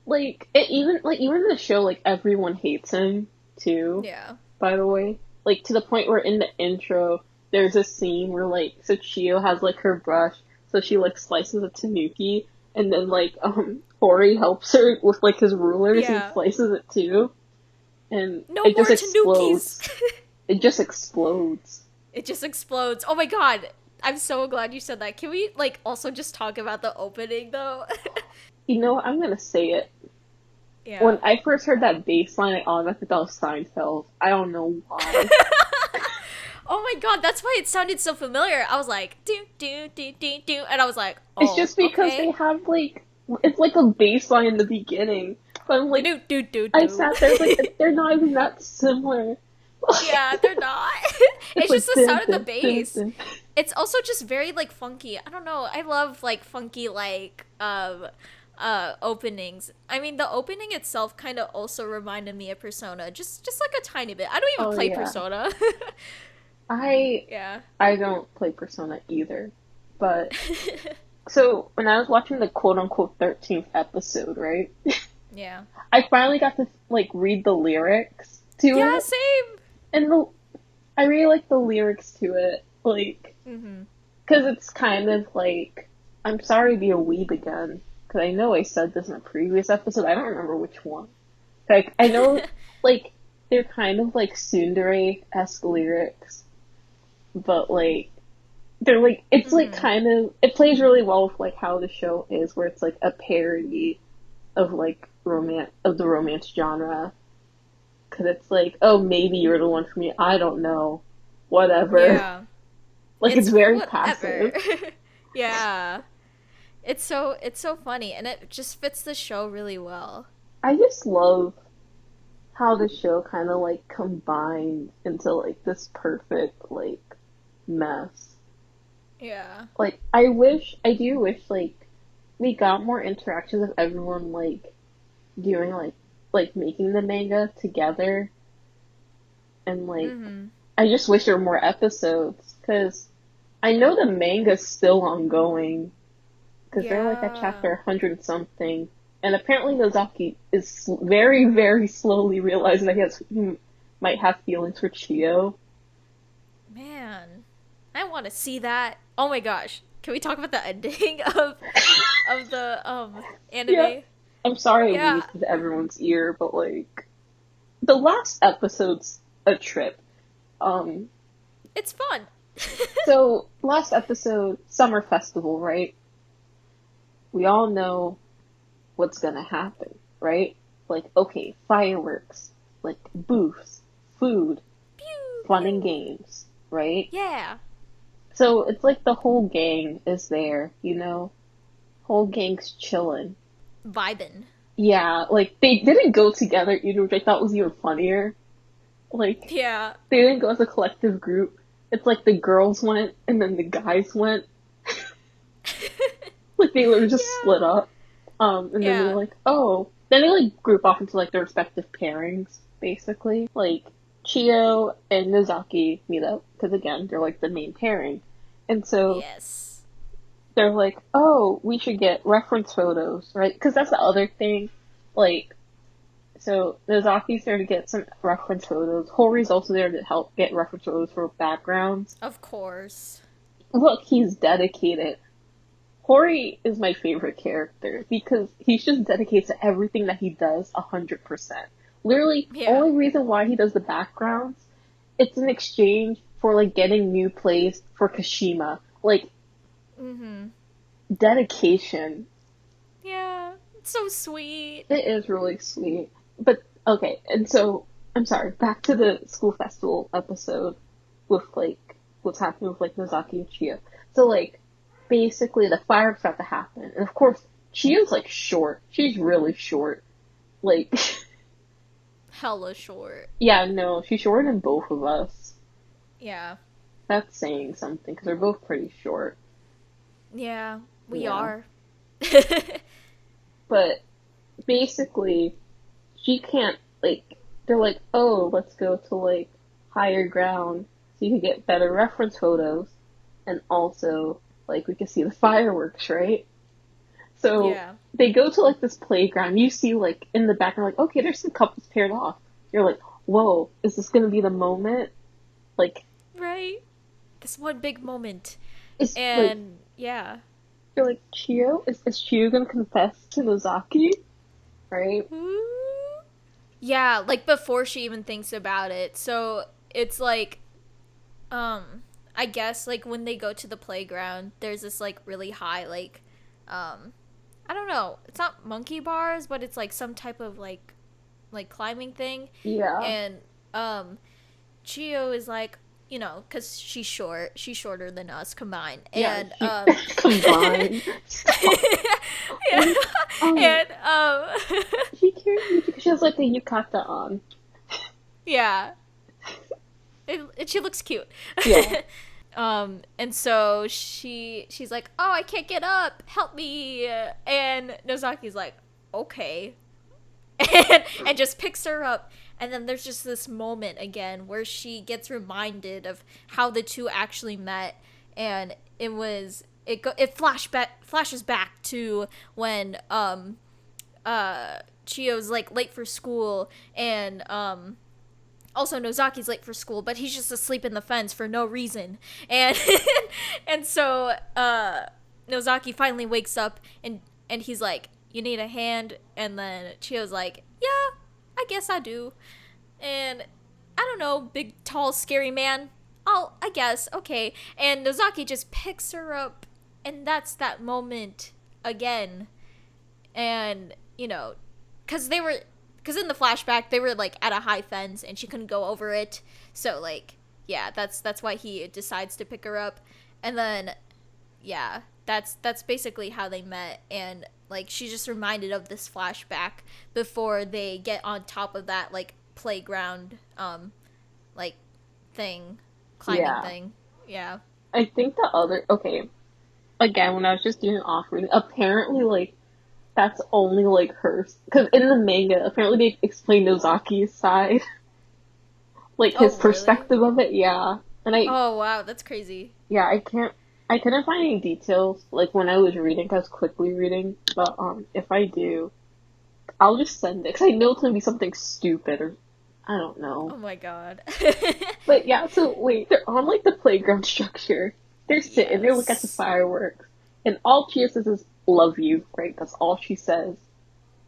Like even in the show, like everyone hates him too, Yeah. by the way. Like to the point where in the intro there's a scene where like so Chio has like her brush, so she like slices a tanuki and then like Hori helps her with like his rulers and Yeah. slices it too. And No it more just explodes. Tanukis. It just explodes. It just explodes. Oh my god. I'm so glad you said that. Can we like also just talk about the opening though? You know what? I'm gonna say it. Yeah. When I first heard that bass line, I automatically thought of Seinfeld. I don't know why. Oh my god, that's why it sounded so familiar. I was like, do do do do do, and I was like, It's oh, just because okay. they have like it's like a bass line in the beginning. But I'm like, Do do do I do. sat there like they're not even that similar. Yeah, they're not. It's It's like just the dun, sound of the dun, dun, bass. dun. It's also just very like funky. I don't know. I love like funky like openings. I mean, the opening itself kind of also reminded me of Persona, just like a tiny bit. I don't even Oh play yeah. Persona. I Yeah. I don't play Persona either. But so when I was watching the quote unquote 13th episode, right? Yeah. I finally got to like read the lyrics to Yeah, it. same. And I really like the lyrics to it, like, Mm-hmm. because it's kind of like, I'm sorry to be a weeb again, because I know I said this in a previous episode, I don't remember which one. Like, I know, like, they're kind of like tsundere-esque lyrics, but like, they're like, it's like Mm-hmm. kind of, it plays really well with like how the show is, where it's like a parody of like of the romance genre. Because it's like, oh, maybe you're the one for me. I don't know. Whatever. Yeah. Like, it's It's very whatever. passive. Yeah. It's so funny and it just fits the show really well. I just love how the show kind of, like, combined into, like, this perfect, like, mess. Yeah. Like, I do wish, like, we got more interactions of everyone, like, doing, like, making the manga together. And, like, Mhm. I just wish there were more episodes, because I know the manga's still ongoing, because they're like at Yeah. chapter 100 something, and apparently Nozaki is very, very slowly realizing that he might have feelings for Chio. Man. I want to see that. Oh my gosh. Can we talk about the ending of the Yeah, anime? I'm sorry I Yeah. wheezed to everyone's ear, but like, the last episode's a trip. Um, It's fun. so, last episode, Summer Festival, right? We all know what's gonna happen, right? Like, okay, fireworks, like booths, food, Pew fun and pew. games, right? Yeah. So it's like the whole gang is there, you know? Whole gang's chilling. Vibin'. Yeah, like they didn't go together either, which I thought was even funnier. Like, Yeah. they didn't go as a collective group. It's like the girls went and then the guys went. Like they were just Yeah. split up. And then they were Yeah. like, oh. Then they like group off into like their respective pairings, basically. Like Chio and Nozaki meet up because again they're like the main pairing, and so Yes. they're like, oh, we should get reference photos, right? Because that's the other thing. Like, so Nozaki's there to get some reference photos. Hori's also there to help get reference photos for backgrounds. Of course. Look, he's dedicated. Hori is my favorite character because he's just dedicated to everything that he does 100%. Literally, Yeah. only reason why he does the backgrounds, it's an exchange for like getting new plays for Kashima. Like Mm-hmm. dedication. Yeah. It's so sweet. It is really sweet. But okay, and so I'm sorry, back to the school festival episode with like what's happening with like Nozaki and Chia. So like basically the fireworks have to happen. And of course Chia's like short. She's really short. Like Hella short. yeah, no, she's shorter than both of us. Yeah. That's saying something because they're both pretty short. Yeah. We Yeah. are. But basically she can't like they're like, oh, let's go to like higher ground so you can get better reference photos and also like we can see the fireworks, right? So Yeah. they go to like this playground. You see like in the background, like, okay, there's some couples paired off. You're like, whoa, is this gonna be the moment? Like, Right? This one big moment. is like And yeah. you're like, Chio? Is Chio gonna confess to Nozaki? Right? Yeah, like before she even thinks about it. So it's like, I guess like when they go to the playground, there's this like really high um, I don't know. It's not monkey bars, but it's like some type of like climbing thing, Yeah. and Chio is like, because she's shorter than us combined, Yeah, and she combined. Stop. yeah, Um, and she carried me because she has like a yukata on. yeah, she looks cute. Yeah. And so she's like, oh, I can't get up, help me, and Nozaki's like, okay, and just picks her up. And then there's just this moment again where she gets reminded of how the two actually met, and it flashes back to when Chio's like late for school, and also Nozaki's late for school, but he's just asleep in the fence for no reason. And and so Nozaki finally wakes up, and he's like, "You need a hand?" And then Chio's like, "Yeah, I guess I do." And I don't know, big tall scary man. I guess, okay. And Nozaki just picks her up, and that's that moment again. And because in the flashback they were like at a high fence and she couldn't go over it, so like yeah, that's why he decides to pick her up. And then yeah, that's basically how they met. And like she's just reminded of this flashback before they get on top of that like playground like thing, climbing Yeah. thing. Yeah. I think the other okay, again, when I was just doing off reading, apparently like that's only like hers because in the manga, apparently they explain Nozaki's side, like Oh his really? perspective of it. Yeah, and Oh wow, that's crazy. I can't, I couldn't find any details like when I was reading. 'Cause I was quickly reading, but if I do, I'll just send it because I know it's gonna be something stupid or I don't know. Oh my god. But yeah, so wait, they're on like the playground structure. They're sitting, they look at the Yes. fireworks, and all Chia says is "love you," right? That's all she says.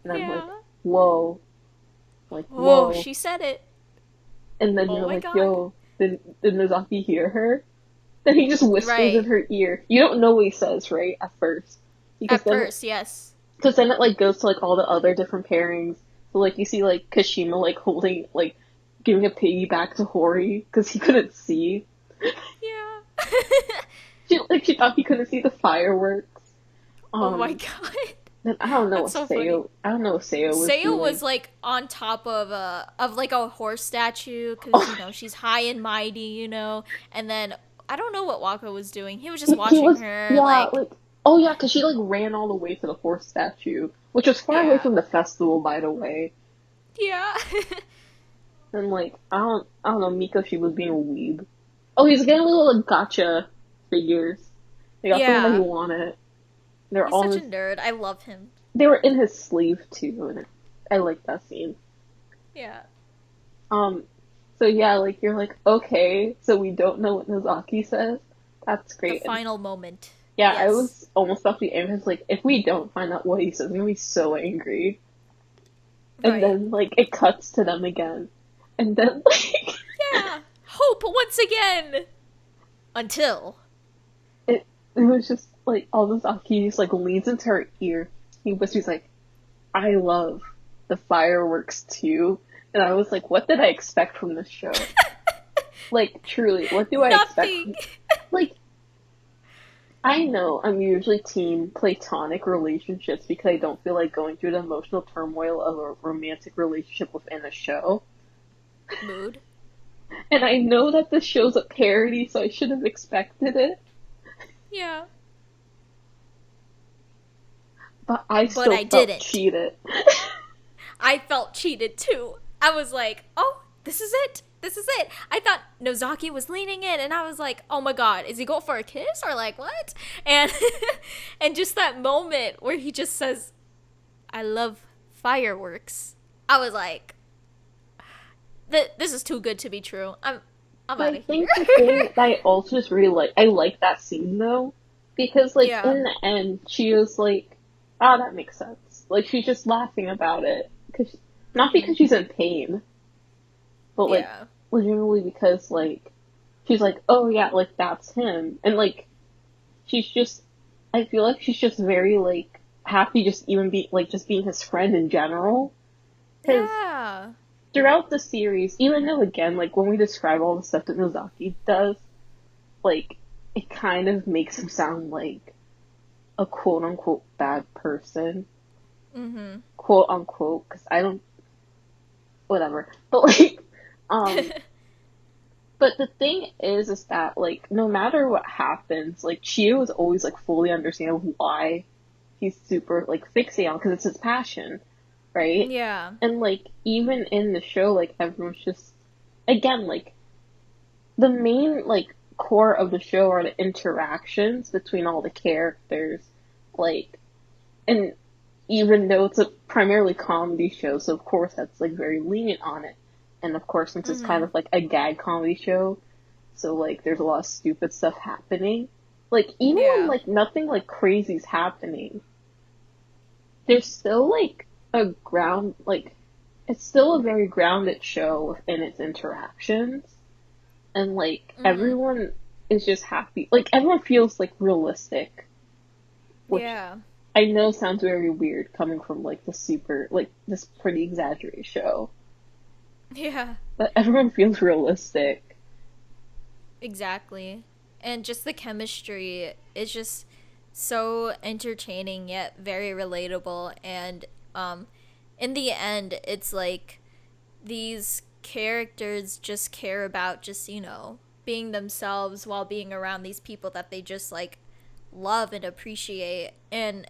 And I'm like, Yeah. whoa, like Oh, whoa. she said it. And then Oh you're my like, god. yo, did Nozaki hear her? Then he just whispers in Right. her ear. You don't know what he says, right? At first, because At then first, yes. it like goes to like all the other different pairings. So like you see like Kashima like holding like giving a piggyback to Hori because he couldn't see. Yeah. She thought he couldn't see the fireworks. Oh my Um, god. Then I don't know That's what so funny. Seo was Seo doing. was like on top of like a horse statue because Oh, she's high and mighty, and then I don't know what Waka was doing. He was just he watching was, her yeah, like, like, oh yeah, because she like ran all the way to the horse statue, which was far away yeah, from the festival, by the way. yeah, And like, I don't know, Mikoshi was being a weeb. Oh, he's getting little like gotcha figures. They got the one that he yeah. wanted. They're He's all such a his, nerd. I love him. they were in his sleeve too, and I like that scene. Yeah, Um, so yeah, like you're like, okay, so we don't know what Nozaki says. That's the great. And final moment. yeah, I Yes, was almost about to be angry. I was like, if we don't find out what he says, I'm gonna be so angry. And right. then like it cuts to them again. And then like Yeah, hope once again. Until it was just like all Nozaki just like leans into her ear. He whispers like, I love the fireworks too. And I was like, what did I expect from this show? Like truly, what do I expect nothing. from like I know I'm usually team platonic relationships because I don't feel like going through the emotional turmoil of a romantic relationship within a show. Mood. And I know that this show's a parody, so I should have expected it. Yeah, But I but still I felt didn't. cheated. I felt cheated too. I was like, oh, this is it. This is it. I thought Nozaki was leaning in, and I was like, oh my god, is he going for a kiss or like what? And and just that moment where he just says, "I love fireworks." I was like, this is too good to be true. I'm But out I of here. think the thing that I also just really like, I like that scene though, because like Yeah. in the end, she was like, "Ah, that makes sense." Like she's just laughing about it, cause not Mhm. because she's in pain, but like Yeah. legitimately because like she's like, "Oh yeah, like that's him," and like she's just, I feel like she's just very like happy just even be like just being his friend in general, because Yeah. throughout the series, even though again, like when we describe all the stuff that Nozaki does, like it kind of makes him sound like a quote unquote bad person, Mhm. quote unquote, because I don't, whatever. But like, um, but the thing is that like no matter what happens, like Chio is always like fully understand why he's super like fixated on because it's his passion, right? Yeah. And like even in the show, like everyone's just again like the main like core of the show are the interactions between all the characters, like and even though it's a primarily comedy show, so of course that's like very lenient on it. And of course since it's kind Mhm. of like a gag comedy show, so like there's a lot of stupid stuff happening. Like even when Yeah. like nothing like crazy's happening, there's still like a ground like it's still a very grounded show in its interactions and like Mhm. everyone is just happy. Like everyone feels like realistic, which Yeah. I know sounds very weird coming from like the super like this pretty exaggerated show, Yeah. but everyone feels realistic. Exactly. And just the chemistry is just so entertaining yet very relatable, and in the end it's like these characters just care about just, being themselves while being around these people that they just like love and appreciate, and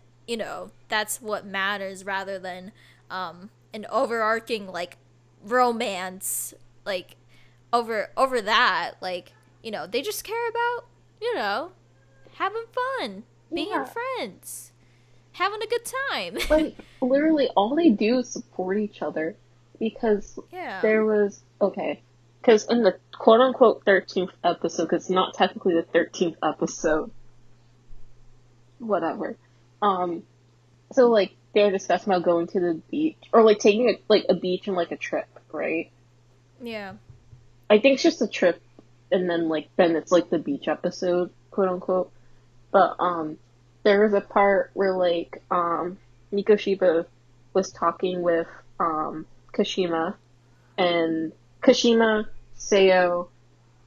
that's what matters rather than an overarching like romance, like over that, like, they just care about, you know having fun, being Yeah, friends, having a good time. like literally all they do is support each other because Yeah. there was okay because in the quote unquote 13th episode, because it's not technically the 13th episode, whatever. Um, so like they're discussing about going to the beach or like taking a beach and like a trip, right? Yeah. I think it's just a trip, and then it's like the beach episode, quote unquote. But there was a part where like Mikoshiba was talking with Kashima and Kashima, Seo,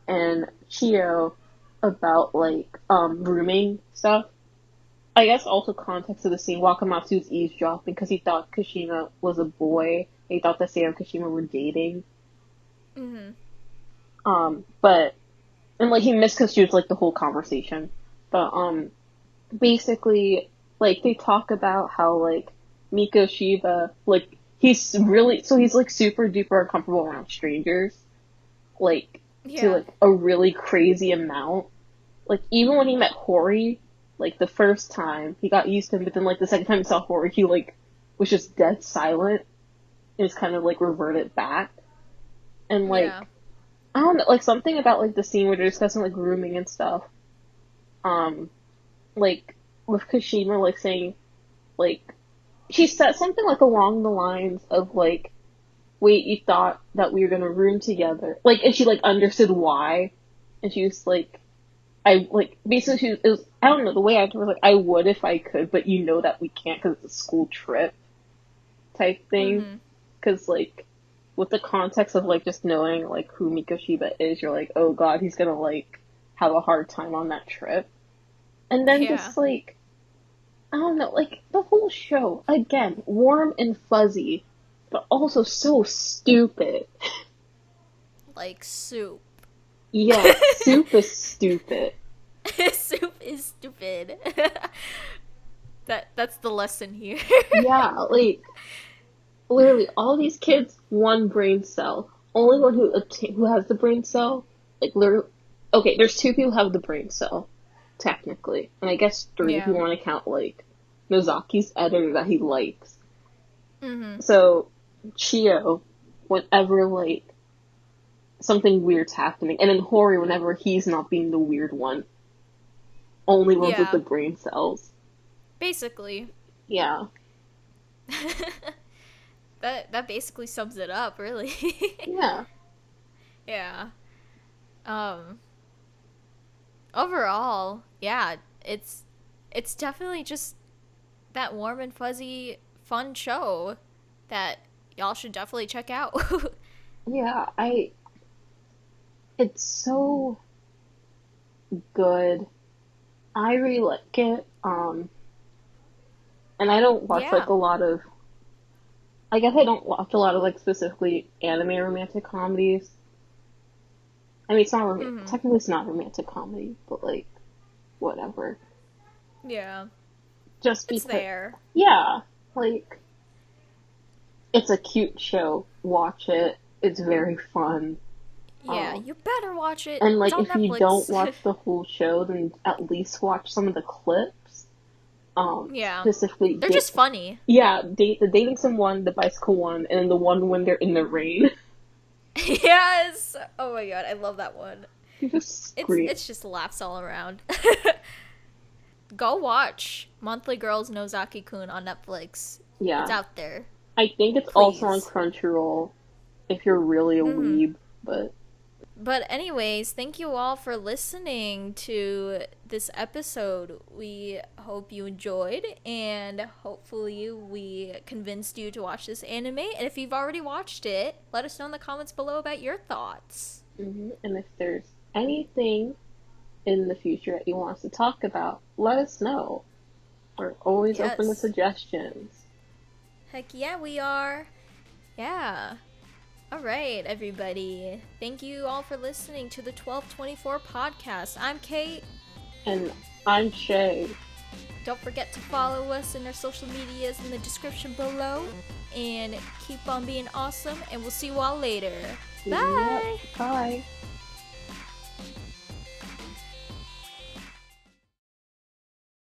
and Chio about like rooming stuff, I guess also context of the scene, Wakamatsu was eavesdropping because he thought Kashima was a boy. He thought that Sam and Kashima were dating. Mhm. But and like he misconstrued like the whole conversation. But basically like they talk about how like Miko Shiba like he's like super duper uncomfortable around strangers, like to Yeah. like a really crazy amount. Like even when he met Hori, like the first time he got used to him, but then like the second time he saw Hori, he like was just dead silent and just kind of like reverted back. And Yeah. like I don't know, like something about like the scene where they're discussing like grooming and stuff. Um, like with Kashima like saying like she said something like along the lines of like, "Wait, you thought that we were gonna room together?" Like, and she like understood why, and she was like, "I like basically she was, it was I don't know the way I was like I would if I could, but you know that we can't because it's a school trip type thing." Mhm. Because like with the context of like just knowing like who Mikoshiba is, you're like, oh god, he's gonna like have a hard time on that trip. And then Yeah. just like I don't know, like the whole show again, warm and fuzzy, but also so stupid. Like soup. Yeah, super stupid. Soup is stupid. That's the lesson here. Yeah, like literally all these kids, one brain cell. Only one who has the brain cell, like literally. Okay, there's two people who have the brain cell, technically, and I guess three if you Yeah. want to count like Nozaki's editor that he likes. Mhm. So Chio, whenever like something weird's happening, and then Hori whenever he's not being the weird one, only ones with the Yeah. brain cells. Basically. Yeah, That basically sums it up, really. yeah, Yeah. Um Overall, yeah, it's definitely just that warm and fuzzy fun show that y'all should definitely check out. yeah. It's so good. I really like it. And I don't watch like Yeah. a lot of. I guess I don't watch a lot of like specifically anime romantic comedies. I mean, it's not Mhm. technically it's not romantic comedy, but like whatever. Yeah. Just It's because, there. yeah, like it's a cute show. Watch it. It's very fun. Yeah, Um, you better watch it. and It's like on if you don't Netflix. watch the whole show, then at least watch some of the clips. Yeah. Specifically, They're just funny. yeah, the dating sim one, the bicycle one, and then the one when they're in the rain. Yes. Oh my god, I love that one. You just It's scream. it's just laughs all around. Go watch Monthly Girls Nozaki-kun on Netflix. It's Yeah, out there. I think it's also on Please. Crunchyroll if you're really a Mhm. weeb. But But anyways, thank you all for listening to this episode. We hope you enjoyed and hopefully we convinced you to watch this anime. And if you've already watched it, let us know in the comments below about your thoughts. and if there's anything in the future that you want us to talk about, let us know. We're always open to Yes. suggestions. Heck yeah, we are. Yeah. All right, everybody. Thank you all for listening to the 1224 podcast. I'm Kate. And I'm Shay. Don't forget to follow us in our social medias in the description below. And keep on being awesome, and we'll see you all later. Yep. Bye! Bye.